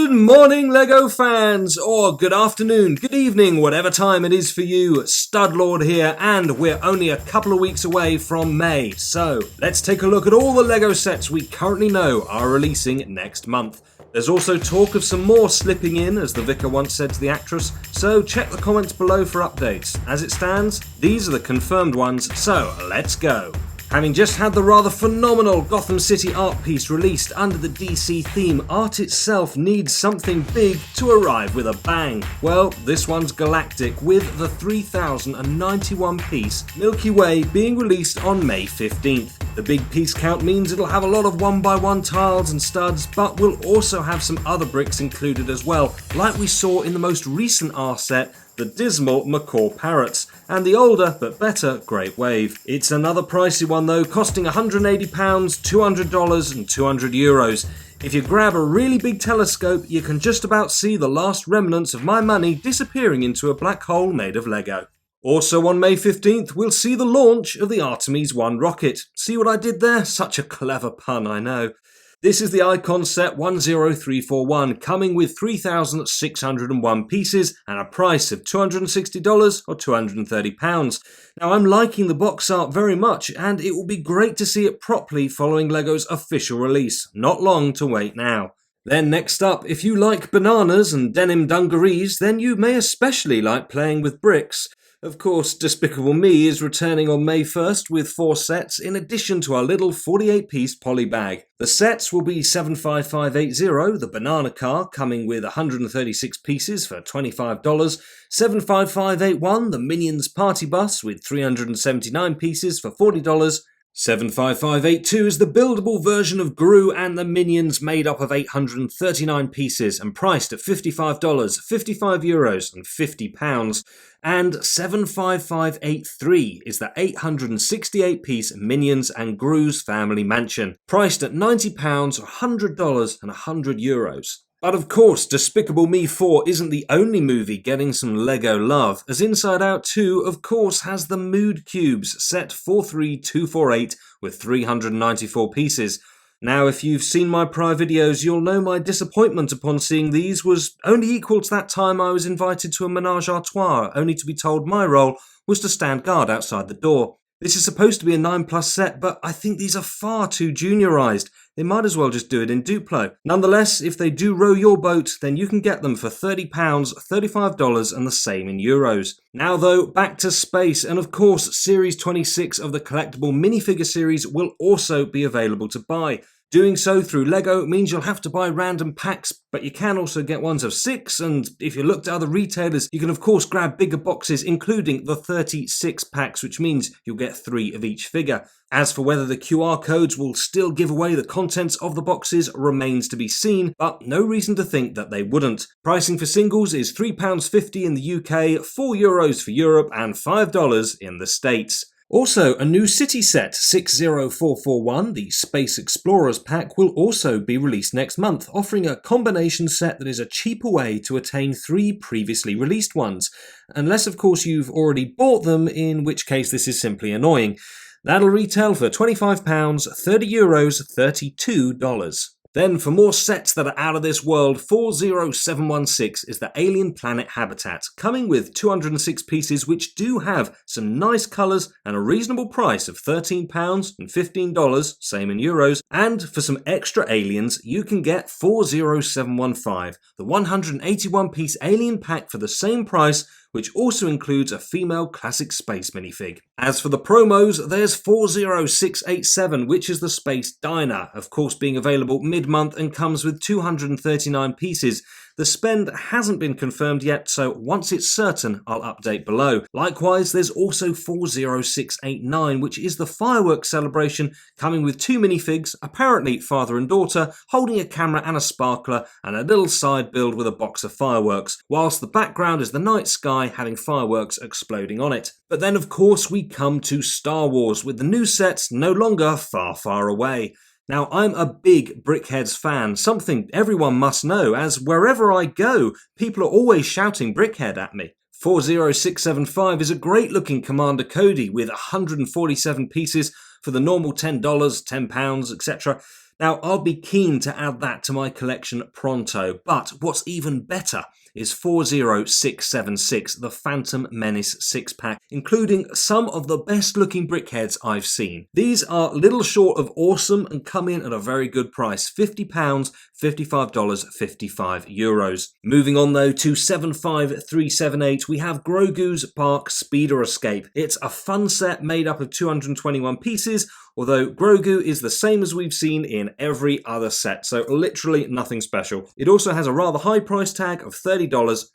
Good morning, LEGO fans, or good afternoon, good evening, whatever time it is for you. Studlord here, and we're only a couple of weeks away from May. So, let's take a look at all the LEGO sets we currently know are releasing next month. There's also talk of some more slipping in, as the vicar once said to the actress, so check the comments below for updates. As it stands, these are the confirmed ones, so let's go. Having just had the rather phenomenal Gotham City art piece released under the DC theme, art itself needs something big to arrive with a bang. Well, this one's galactic, with the 3091 piece Milky Way being released on May 15th. The big piece count means it'll have a lot of 1x1 tiles and studs, but will also have some other bricks included as well, like we saw in the most recent R set, the dismal macaw parrots, and the older but better Great Wave. It's another pricey one though, costing £180, $200 and €200. If you grab a really big telescope, you can just about see the last remnants of my money disappearing into a black hole made of Lego. Also on May 15th, we'll see the launch of the Artemis 1 rocket. See what I did there? Such a clever pun, I know. This is the Icon set 10341, coming with 3,601 pieces and a price of $260 or £230. Now I'm liking the box art very much, and it will be great to see it properly following LEGO's official release. Not long to wait now. Then next up, if you like bananas and denim dungarees, then you may especially like playing with bricks. Of course, Despicable Me is returning on May 1st with 4 sets in addition to our little 48-piece poly bag. The sets will be 75580, the banana car coming with 136 pieces for $25, 75581, the Minions party bus with 379 pieces for $40, 75582 is the buildable version of Gru and the Minions made up of 839 pieces and priced at $55, €55 and £50. And 75583 is the 868-piece Minions and Gru's Family Mansion, priced at £90, $100 and €100. But of course, Despicable Me 4 isn't the only movie getting some LEGO love, as Inside Out 2 of course has the Mood Cubes, set 43248 with 394 pieces. Now if you've seen my prior videos, you'll know my disappointment upon seeing these was only equal to that time I was invited to a menage a trois, only to be told my role was to stand guard outside the door. This is supposed to be a 9+ set, but I think these are far too juniorised. They might as well just do it in Duplo. Nonetheless, if they do row your boat, then you can get them for £30, $35 and the same in euros. Now though, back to space, and of course Series 26 of the collectible minifigure series will also be available to buy. Doing so through LEGO means you'll have to buy random packs, but you can also get ones of 6, and if you look to other retailers, you can of course grab bigger boxes, including the 36 packs, which means you'll get 3 of each figure. As for whether the QR codes will still give away the contents of the boxes remains to be seen, but no reason to think that they wouldn't. Pricing for singles is £3.50 in the UK, €4 for Europe, and $5 in the States. Also, a new city set, 60441, the Space Explorers pack, will also be released next month, offering a combination set that is a cheaper way to attain 3 previously released ones. Unless, of course, you've already bought them, in which case this is simply annoying. That'll retail for £25, €30, $32. Then, for more sets that are out of this world, 40716 is the Alien Planet Habitat, coming with 206 pieces which do have some nice colours and a reasonable price of £13 and $15, same in euros. And for some extra aliens, you can get 40715, the 181-piece Alien pack for the same price, which also includes a female classic space minifig. As for the promos, there's 40687, which is the Space Diner, of course being available mid-month and comes with 239 pieces. The spend hasn't been confirmed yet, so once it's certain, I'll update below. Likewise, there's also 40689, which is the fireworks celebration, coming with 2 minifigs, apparently father and daughter, holding a camera and a sparkler, and a little side build with a box of fireworks, whilst the background is the night sky having fireworks exploding on it. But then of course we come to Star Wars, with the new sets no longer far, far away. Now, I'm a big Brickheads fan, something everyone must know, as wherever I go, people are always shouting Brickhead at me. 40675 is a great looking Commander Cody with 147 pieces for the normal $10, £10, etc. Now, I'll be keen to add that to my collection pronto, but what's even better is 40676, the Phantom Menace 6-pack, including some of the best looking brickheads I've seen. These are little short of awesome and come in at a very good price, £50, $55, €55. Moving on though to 75378, we have Grogu's Park Speeder Escape. It's a fun set made up of 221 pieces, although Grogu is the same as we've seen in every other set, so literally nothing special. It also has a rather high price tag of $30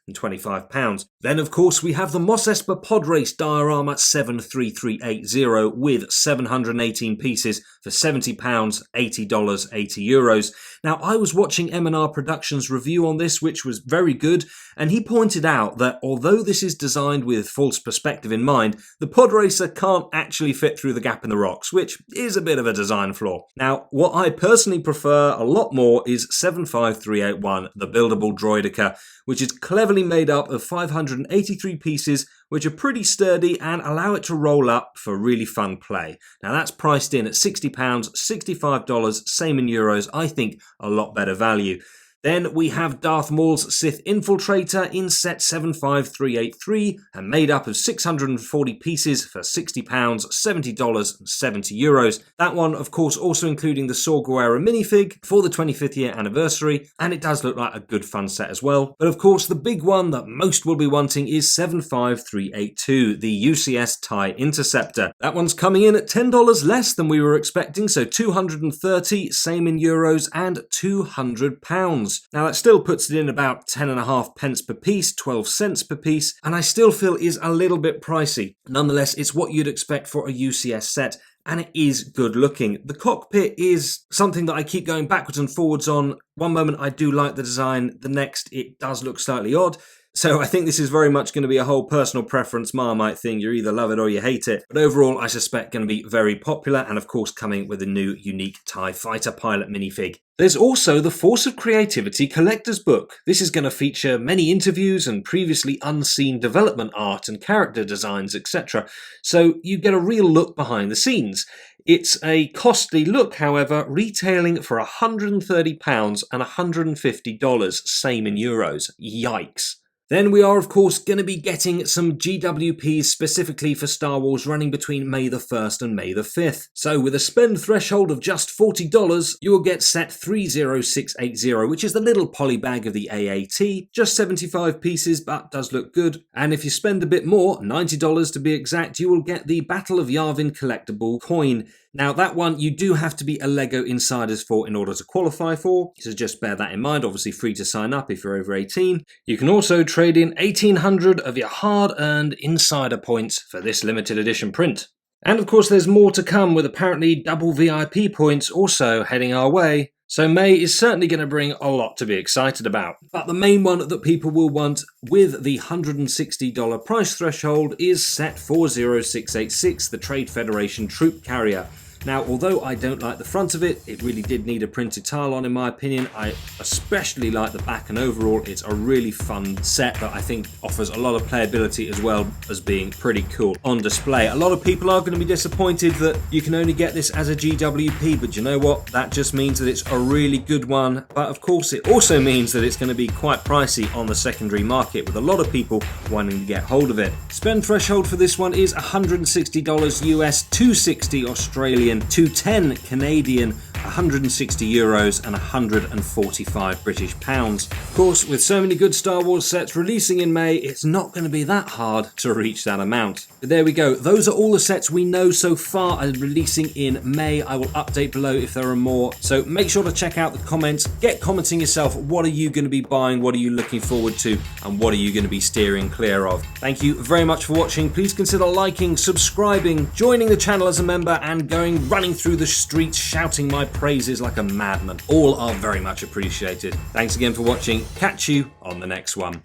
and £25. Then of course we have the Mos Espa Pod Race diorama 73380 with 718 pieces for £70, $80, €80. Now I was watching M&R Productions' review on this, which was very good, and he pointed out that although this is designed with false perspective in mind, the pod racer can't actually fit through the gap in the rocks, which is a bit of a design flaw. Now, what I personally prefer a lot more is 75381, the buildable droidica, which is cleverly made up of 583 pieces, which are pretty sturdy and allow it to roll up for really fun play. Now that's priced in at £60, $65, same in euros, I think a lot better value. Then we have Darth Maul's Sith Infiltrator in set 75383 and made up of 640 pieces for £60, $70 and €70. That one, of course, also including the Saw Gerrera minifig for the 25th year anniversary, and it does look like a good fun set as well. But of course, the big one that most will be wanting is 75382, the UCS TIE Interceptor. That one's coming in at $10 less than we were expecting, so 230, same in euros, and £200. Now that still puts it in about 10.5 pence per piece, 12 cents per piece, and I still feel is a little bit pricey. Nonetheless, it's what you'd expect for a UCS set, and it is good looking. The cockpit is something that I keep going backwards and forwards on. One moment I do like the design, the next it does look slightly odd. So I think this is very much going to be a whole personal preference Marmite thing. You either love it or you hate it. But overall, I suspect going to be very popular and of course coming with a new unique TIE Fighter pilot minifig. There's also the Force of Creativity collector's book. This is going to feature many interviews and previously unseen development art and character designs, etc. So you get a real look behind the scenes. It's a costly look, however, retailing for £130 and $150, same in euros. Yikes. Then we are, of course, going to be getting some GWPs specifically for Star Wars running between May the 1st and May the 5th. So with a spend threshold of just $40, you will get set 30680, which is the little poly bag of the AAT. Just 75 pieces, but does look good. And if you spend a bit more, $90 to be exact, you will get the Battle of Yavin collectible coin. Now that one you do have to be a LEGO Insiders for in order to qualify for, so just bear that in mind, obviously free to sign up if you're over 18. You can also trade in 1800 of your hard-earned Insider points for this limited edition print. And of course there's more to come with apparently double VIP points also heading our way. So May is certainly going to bring a lot to be excited about. But the main one that people will want with the $160 price threshold is set 40686, the Trade Federation Troop Carrier. Now, although I don't like the front of it, it really did need a printed tile on in my opinion. I especially like the back, and overall it's a really fun set that I think offers a lot of playability as well as being pretty cool on display. A lot of people are going to be disappointed that you can only get this as a GWP, but you know what? That just means that it's a really good one. But of course it also means that it's going to be quite pricey on the secondary market, with a lot of people wanting to get hold of it. Spend threshold for this one is $160 US, $260 Australian, $210 Canadian, 160 euros and 145 British pounds. Of course, with so many good Star Wars sets releasing in May, it's not going to be that hard to reach that amount. But there we go. Those are all the sets we know so far are releasing in May. I will update below if there are more. So make sure to check out the comments. Get commenting yourself. What are you going to be buying? What are you looking forward to? And what are you going to be steering clear of? Thank you very much for watching. Please consider liking, subscribing, joining the channel as a member, and running through the streets shouting my praises like a madman. All are very much appreciated. Thanks again for watching. Catch you on the next one.